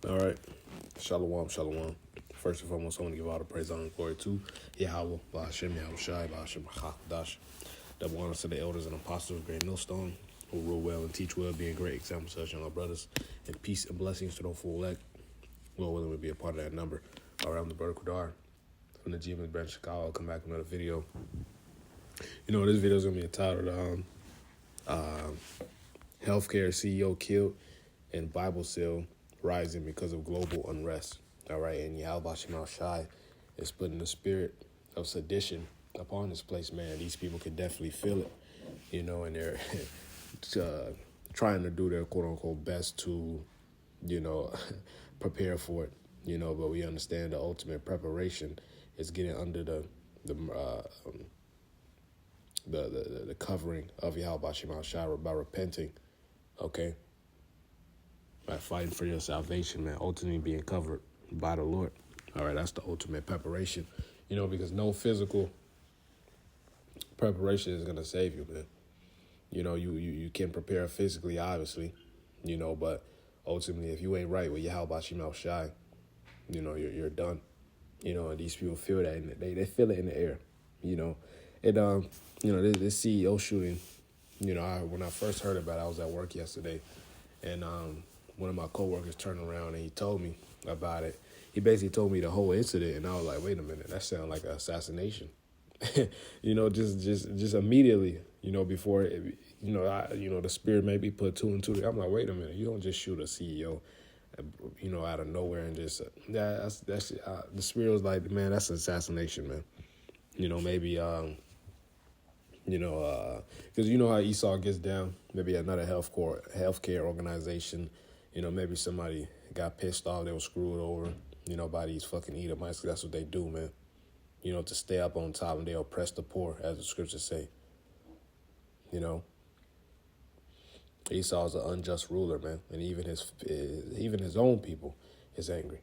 All right. Shalom, shalom. First and foremost, I want to give all the praise, honor, and glory to Yahweh, Ba'ashem, Yahushai, Ba'ashem, Hachdash. Double honors to the elders and apostles of Great Millstone, who rule well and teach well, being great examples to us young brothers, and peace and blessings to those full elect. Lord willing, we'll be a part of that number. All right, I'm the Brother Kudar from the GM branch of Chicago. I'll come back with another video. You know, this video is going to be entitled Healthcare CEO Killed and Bible Sale Rising because of Global Unrest. All right, and Yahweh Shema Shai is putting the spirit of sedition upon this place, man. These people can definitely feel it, you know, and they're trying to do their quote-unquote best to, you know, prepare for it, you know, but we understand the ultimate preparation is getting under the covering of Yahweh Shema Shai by repenting, okay? By fighting for your salvation, man, ultimately being covered by the Lord. All right, that's the ultimate preparation, you know, because no physical preparation is going to save you, man. You know, you can prepare physically, obviously, you know, but ultimately, if you ain't right with Yahweh Shema Shai, you know, you're done. You know, and these people feel that, and they feel it in the air, you know. And, you know, this CEO shooting, you know, when I first heard about it, I was at work yesterday, and one of my coworkers turned around and he told me about it. He basically told me the whole incident, and I was like, wait a minute, that sounds like an assassination. You know, just immediately, you know, before it, you know, the spirit made me put two and two together. I'm like, wait a minute, you don't just shoot a CEO, you know, out of nowhere and just that's the spirit was like, man, that's assassination, man. You know, maybe you know, because you know how Esau gets down. Maybe another healthcare organization. You know, maybe somebody got pissed off, they were screwed over, you know, by these fucking Edomites. That's what they do, man. You know, to stay up on top, and they oppress the poor, as the scriptures say. You know, Esau's an unjust ruler, man, and even his own people is angry.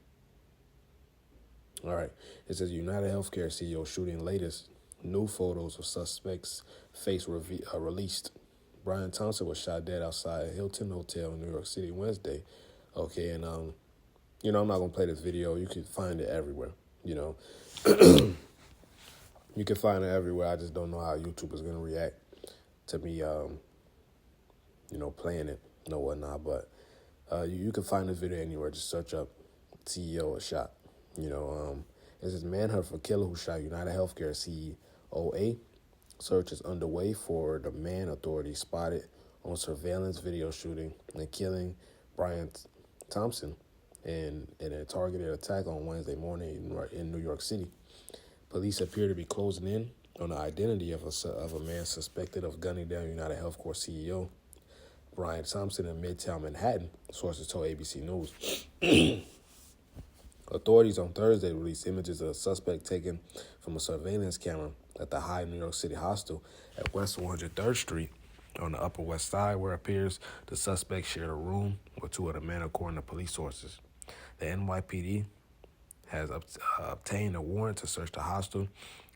All right, it says United Healthcare CEO shooting latest new photos of suspects' face released. Brian Thompson was shot dead outside Hilton Hotel in New York City Wednesday. Okay, and you know, I'm not gonna play this video. You can find it everywhere. You know, you can find it everywhere. I just don't know how YouTube is gonna react to me, you know, playing it, no whatnot. But you can find this video anywhere. Just search up CEO shot. You know, it says manhunt for killer who shot United Healthcare COA. Search is underway for the man authorities spotted on surveillance video shooting and killing Brian Thompson in a targeted attack on Wednesday morning in New York City. Police appear to be closing in on the identity of a man suspected of gunning down United Healthcare CEO Brian Thompson in Midtown Manhattan, sources told ABC News. Authorities on Thursday released images of a suspect taken from a surveillance camera at the High New York City hostel at West 103rd Street on the Upper West Side, where it appears the suspect shared a room with two other men, according to police sources. The NYPD has obtained a warrant to search the hostel.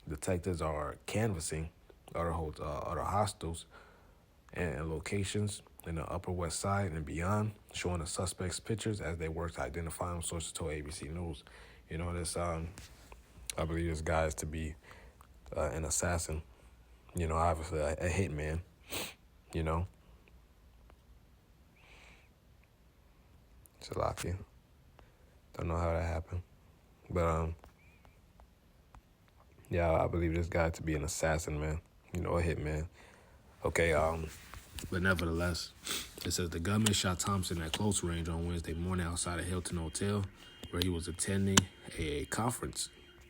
Detectives are canvassing other hostels and locations in the Upper West Side and beyond, showing the suspects' pictures as they work to identify them, sources told ABC News. You know, this I believe this guy is to be an assassin, you know, obviously a hitman, you know. Salakia. Don't know how that happened. But, yeah, I believe this guy to be an assassin, man, you know, a hitman. Okay, but nevertheless, it says the gunman shot Thompson at close range on Wednesday morning outside a Hilton Hotel where he was attending a conference.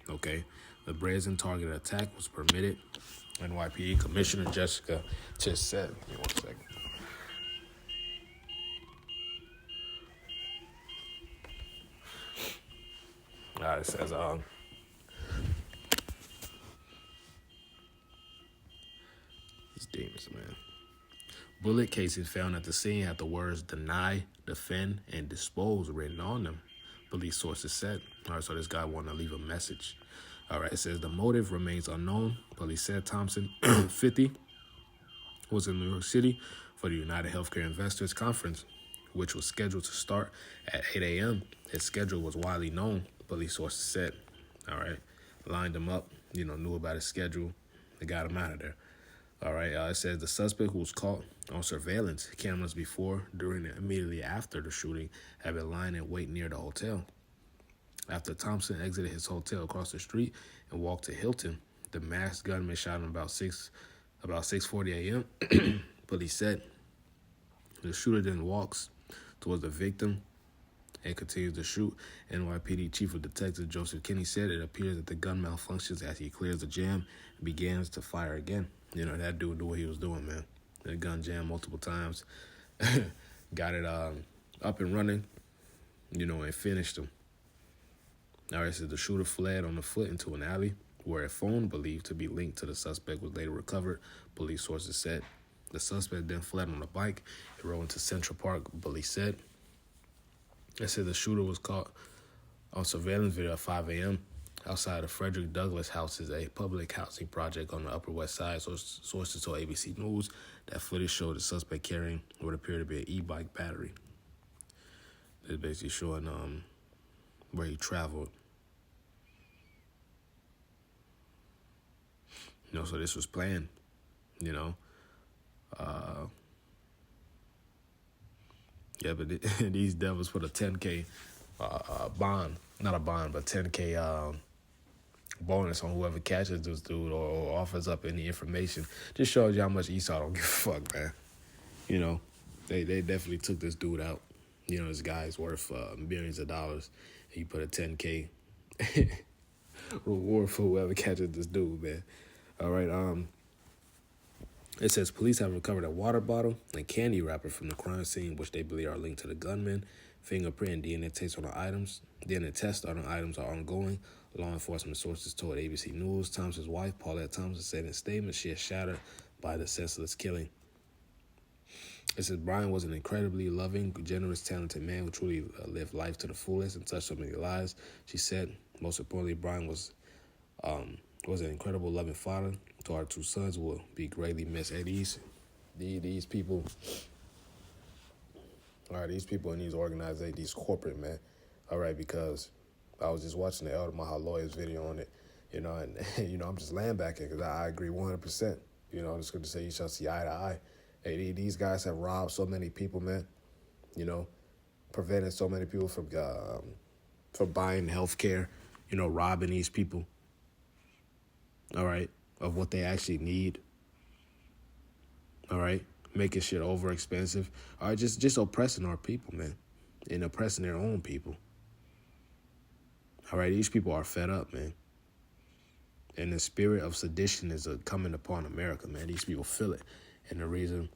Okay, the brazen targeted attack was permitted. NYPD Commissioner Jessica just said. Give me 1 second. All right, it says these demons, man. Bullet cases found at the scene had the words deny, defend, and dispose written on them, police sources said. All right, so this guy wanted to leave a message. All right, it says the motive remains unknown. Police said Thompson, 50, was in New York City for the United Healthcare Investors Conference which was scheduled to start at 8 a.m. His schedule was widely known, police sources said. All right, lined him up, knew about his schedule. They got him out of there. All right, it says the suspect who was caught on surveillance cameras before, during, and immediately after the shooting had been lying in wait near the hotel. After Thompson exited his hotel across the street and walked to Hilton, the masked gunman shot him about 6:40 a.m. Police said the shooter then walks towards the victim and continues to shoot. NYPD Chief of Detective Joseph Kinney said it appears that the gun malfunctions as he clears the jam and begins to fire again. That dude knew what he was doing, man. The gun jammed multiple times. Got it up and running, and finished him. All right, so the shooter fled on the foot into an alley where a phone believed to be linked to the suspect was later recovered, police sources said. The suspect then fled on a bike and rode into Central Park, police said. They said the shooter was caught on surveillance video at 5 a.m. outside the Frederick Douglass House, is a public housing project on the Upper West Side. Sources told ABC News that footage showed the suspect carrying what appeared to be an e-bike battery. They're basically showing where he traveled. So this was planned, Yeah, but these devils put a 10K bond, not a bond, but 10K bonus on whoever catches this dude or offers up any information. Just shows you how much Esau don't give a fuck, man. They definitely took this dude out. This guy's worth millions of dollars. And you put a 10K reward for whoever catches this dude, man. All right, it says police have recovered a water bottle and candy wrapper from the crime scene, which they believe are linked to the gunman. Fingerprint and DNA tests on the items. DNA tests on the items are ongoing. Law enforcement sources told ABC News. Thompson's wife, Paulette Thompson, said in a statement she is shattered by the senseless killing. It says Brian was an incredibly loving, generous, talented man who truly lived life to the fullest and touched so many lives. She said, most importantly, Brian was an incredible, loving father to our two sons, will be greatly missed. Hey, these people, all right, these people in these organizations, these corporate, man, all right, because I was just watching the Elder Maha Lawyer's video on it, and, I'm just laying back in because I agree 100%. I'm just going to say you shall see eye to eye. Hey, these guys have robbed so many people, man, prevented so many people from buying health care, robbing these people. All right, of what they actually need. All right, making shit over expensive. All right, just oppressing our people, man, and oppressing their own people. All right, these people are fed up, man. And the spirit of sedition is coming upon America, man. These people feel it. And the reason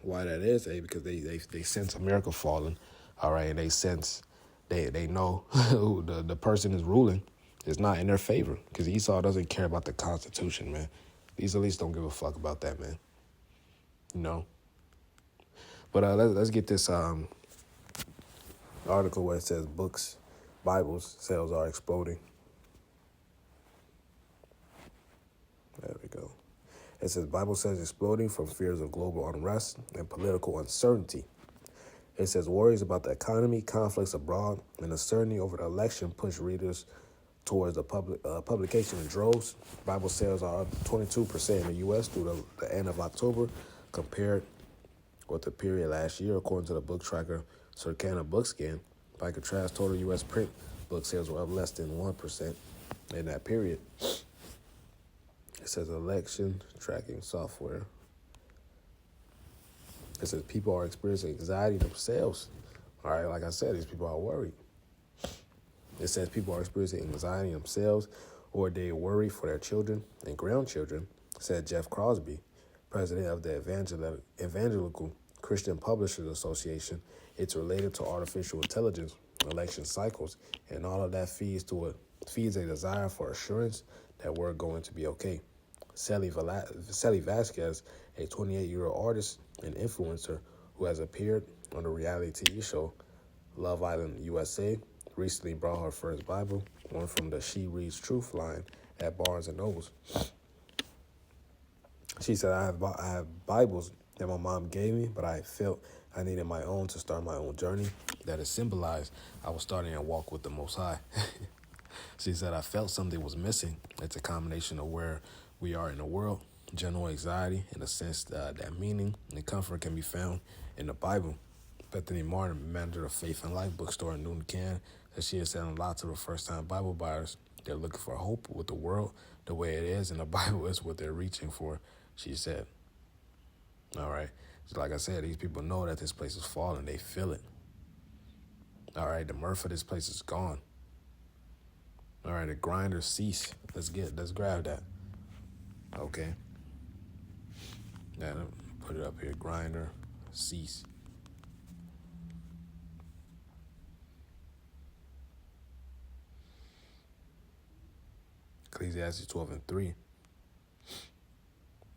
why that is, because they sense America falling, all right, and they sense, they know who the person is ruling is not in their favor, because Esau doesn't care about the Constitution, man. These elites don't give a fuck about that, man. But let's get this article where it says Bibles sales are exploding. There we go. It says Bible sales exploding from fears of global unrest and political uncertainty. It says worries about the economy, conflicts abroad, and uncertainty over the election push readers towards the publication in droves. Bible sales are up 22% in the U.S. through the end of October compared with the period last year, according to the book tracker Circana Bookscan. By contrast, total U.S. print book sales were up less than 1% in that period. It says election tracking software. It says people are experiencing anxiety themselves. All right, like I said, these people are worried. It says people are experiencing anxiety themselves or they worry for their children and grandchildren, said Jeff Crosby, president of the Evangelical Christian Publishers Association. It's related to artificial intelligence, election cycles, and all of that feeds a desire for assurance that we're going to be okay. Sally Vasquez, a 28-year-old artist and influencer who has appeared on the reality TV show Love Island USA, recently brought her first Bible, one from the She Reads Truth line at Barnes & Nobles. She said, I have Bibles that my mom gave me, but I felt I needed my own to start my own journey. That is symbolized I was starting a walk with the Most High. She said I felt something was missing. It's a combination of where we are in the world, general anxiety, in a sense that meaning and comfort can be found in the Bible. Bethany Martin, manager of Faith and Life bookstore in Newton, Can, said she is selling lots of the first-time Bible buyers. They're looking for hope with the world the way it is, and the Bible is what they're reaching for, she said. All right. So like I said, these people know that this place is falling. They feel it. All right. The mirth of this place is gone. All right. The grinders cease. Let's grab that. Okay. Now, put it up here. Grinder, cease. Ecclesiastes 12:3.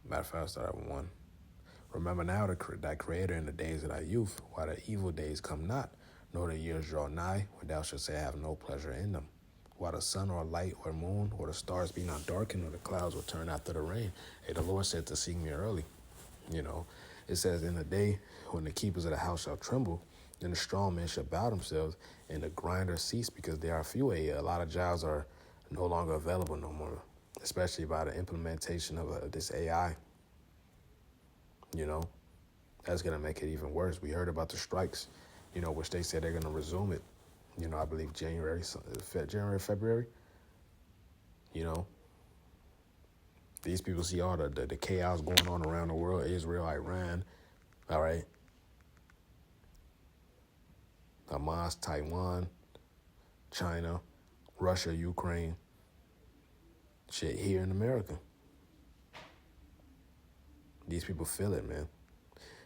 Matter of fact, I'll start at 1. Remember now thy Creator in the days of thy youth, while the evil days come not, nor the years draw nigh, when thou shalt say, I have no pleasure in them. While the sun or light or moon or the stars be not darkened, or the clouds will turn after the rain. Hey, the Lord said to seek me early. You know, it says, in the day when the keepers of the house shall tremble, then the strong men shall bow themselves, and the grinders cease, because there are few. A lot of jobs are no longer available no more, especially by the implementation of this AI. You know, that's going to make it even worse. We heard about the strikes, which they said they're going to resume it, I believe January, February. These people see all the chaos going on around the world, Israel, Iran, all right, Hamas, Taiwan, China, Russia, Ukraine, shit here in America. These people feel it, man.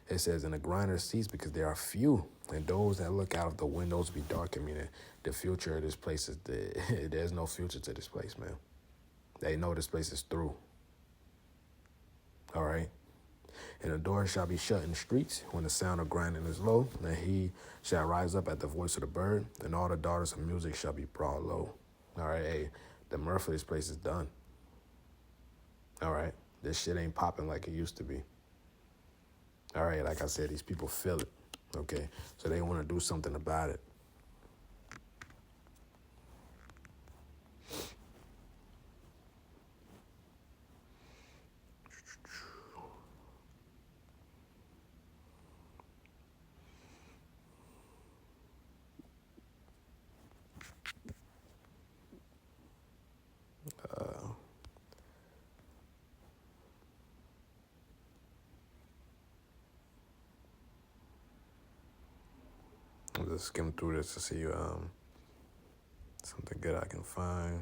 It says, and the grinders cease, because there are few, and those that look out of the windows be dark. I mean, the future of this place is there's no future to this place, man. They know this place is through. All right. And the doors shall be shut in the streets when the sound of grinding is low, and he shall rise up at the voice of the bird, and all the daughters of music shall be brought low. All right, hey, the mirth of this place is done. All right, this shit ain't popping like it used to be. All right, like I said, these people feel it, okay? So they want to do something about it. I'll just skim through this to see something good I can find.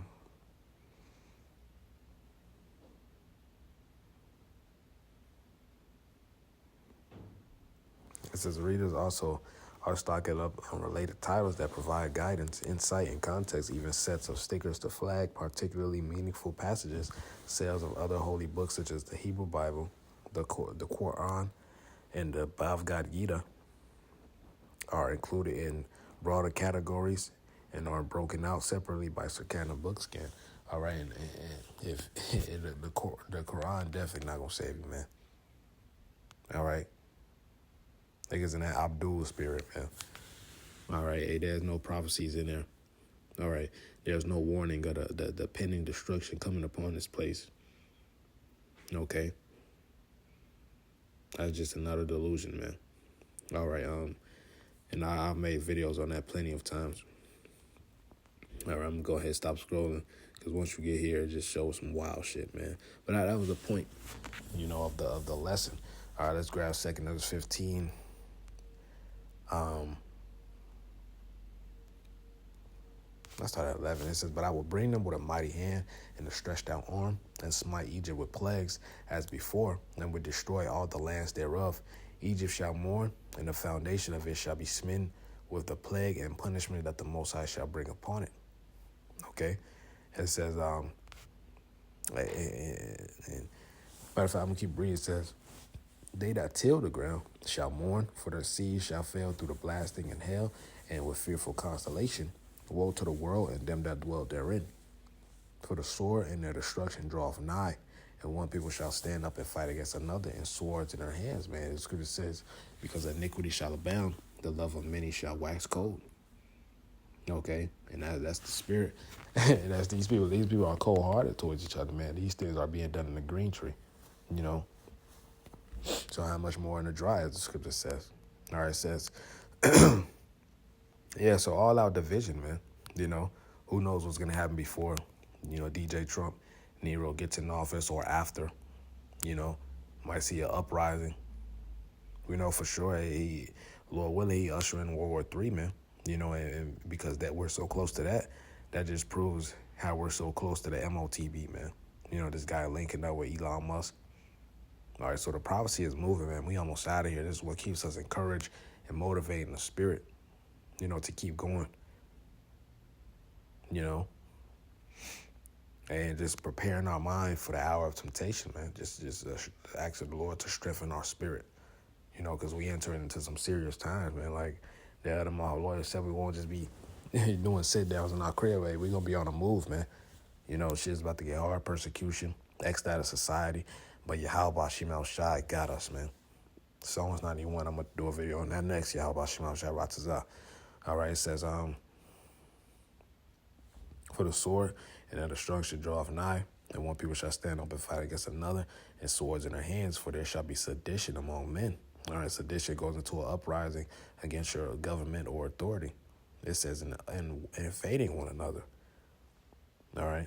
It says readers also are stocking up on related titles that provide guidance, insight, and context, even sets of stickers to flag particularly meaningful passages. Sales of other holy books such as the Hebrew Bible, the Quran, and the Bhagavad Gita are included in broader categories and are broken out separately by Circana Bookscan. All right, and if the Quran definitely not gonna save you, man. All right, niggas in that Abdul spirit, man. All right, hey, there's no prophecies in there. All right, there's no warning of the pending destruction coming upon this place. Okay, that's just another delusion, man. All right, and I've made videos on that plenty of times. All right, I'm gonna go ahead and stop scrolling, because once you get here, it just shows some wild shit, man. But that was the point, of the lesson. All right, let's grab 2 Numbers 15. Let's start at 11. It says, but I will bring them with a mighty hand and a stretched out arm, and smite Egypt with plagues as before, and would destroy all the lands thereof. Egypt shall mourn, and the foundation of it shall be smitten with the plague and punishment that the Most High shall bring upon it. Okay? It says, and matter of fact, I'm going to keep reading. It says, they that till the ground shall mourn, for their seed shall fail through the blasting and hail, and with fearful constellation. Woe to the world and them that dwell therein. For the sword and their destruction draweth nigh, and one people shall stand up and fight against another, and swords in their hands, man. The scripture says, because iniquity shall abound, the love of many shall wax cold. Okay, and that's the spirit. And that's these people. These people are cold-hearted towards each other, man. These things are being done in the green tree, you know. So how much more in the dry, as the scripture says. All right, it says, yeah, so all out division, man. You know, who knows what's going to happen before, DJ Trump, Nero gets in office or after, you know, might see an uprising. We know for sure, Lord willing, he usher in World War III, man. And because that we're so close to that just proves how we're so close to the MOTB, man. This guy linking up with Elon Musk. All right, so the prophecy is moving, man. We almost out of here. This is what keeps us encouraged and motivating the spirit, to keep going, and just preparing our mind for the hour of temptation, man. Just asking the Lord to strengthen our spirit, because we entering into some serious times, man. Like the other my lawyer said, we won't just be doing sit-downs in our crib. We're going to be on the move, man. Shit's about to get hard, persecution, X out of society. But Yahweh Shemel Shai got us, man. Psalms 91, I'm going to do a video on that next. Yahweh Shemel Shai Ratazah. All right, it says, for the sword and the destruction draweth nigh, and one people shall stand up and fight against another, and swords in their hands, for there shall be sedition among men. All right, sedition goes into an uprising against your government or authority. It says, and invading one another. All right.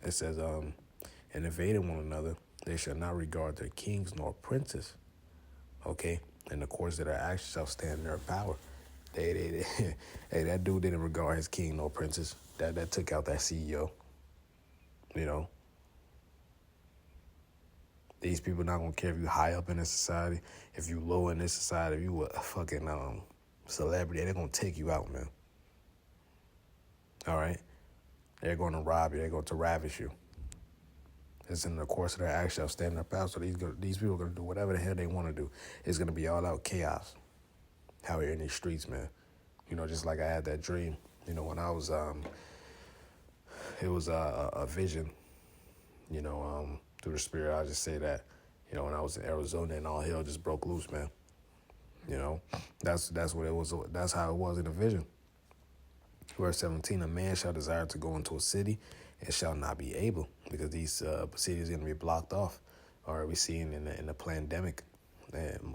It says, and invading one another, they shall not regard their kings nor princes. Okay? And the course of their actions shall stand in their power. Hey, that dude didn't regard his king nor princes. That took out that CEO. These people not gonna care if you high up in this society, if you low in this society, if you a fucking celebrity, they're gonna take you out, man. All right? They're going to rob you. They're going to ravish you. It's in the course of their action of standing up out. So these people are going to do whatever the hell they want to do. It's going to be all out chaos out here in these streets, man. Just like I had that dream. When I was, it was a vision, through the spirit. I'll just say that, when I was in Arizona and all hell just broke loose, man. That's what it was. That's how it was in the vision. Verse 17, a man shall desire to go into a city and shall not be able, because these cities are going to be blocked off. Or we seen in the pandemic, and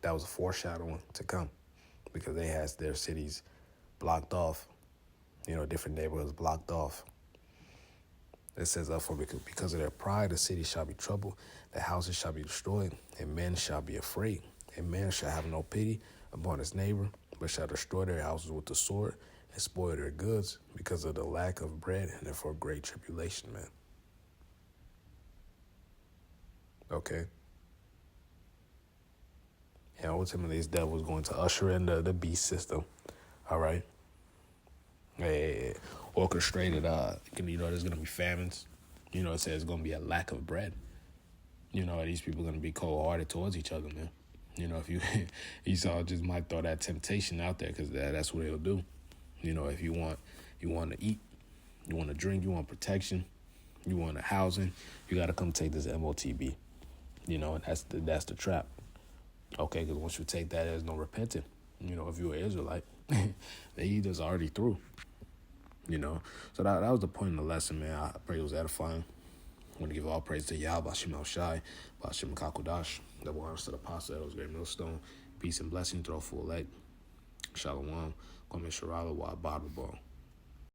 that was a foreshadowing to come, because they had their cities blocked off, different neighborhoods blocked off. It says, for because of their pride, the city shall be troubled, the houses shall be destroyed, and men shall be afraid. And man shall have no pity upon his neighbor, but shall destroy their houses with the sword, and spoil their goods because of the lack of bread and therefore great tribulation, man. Okay. And ultimately, this devil is going to usher in the beast system. All right. Orchestrated, there's going to be famines. It says there's going to be a lack of bread. These people are going to be cold-hearted towards each other, man. If Esau just might throw that temptation out there, because that's what he'll do. If you want to eat, you want to drink, you want protection, you want a housing, you got to come take this MOTB. And that's the trap. Okay, because once you take that, there's no repenting. If you're an Israelite, the Edom's already through. So that was the point of the lesson, man. I pray it was edifying. I want to give all praise to Yahweh, Shemel Shai, Bashem Kakodash, the one to the apostle, that was great millstone. Peace and blessing, throw full leg. Shalom. Kwame Sharala, Wa Bible Ball.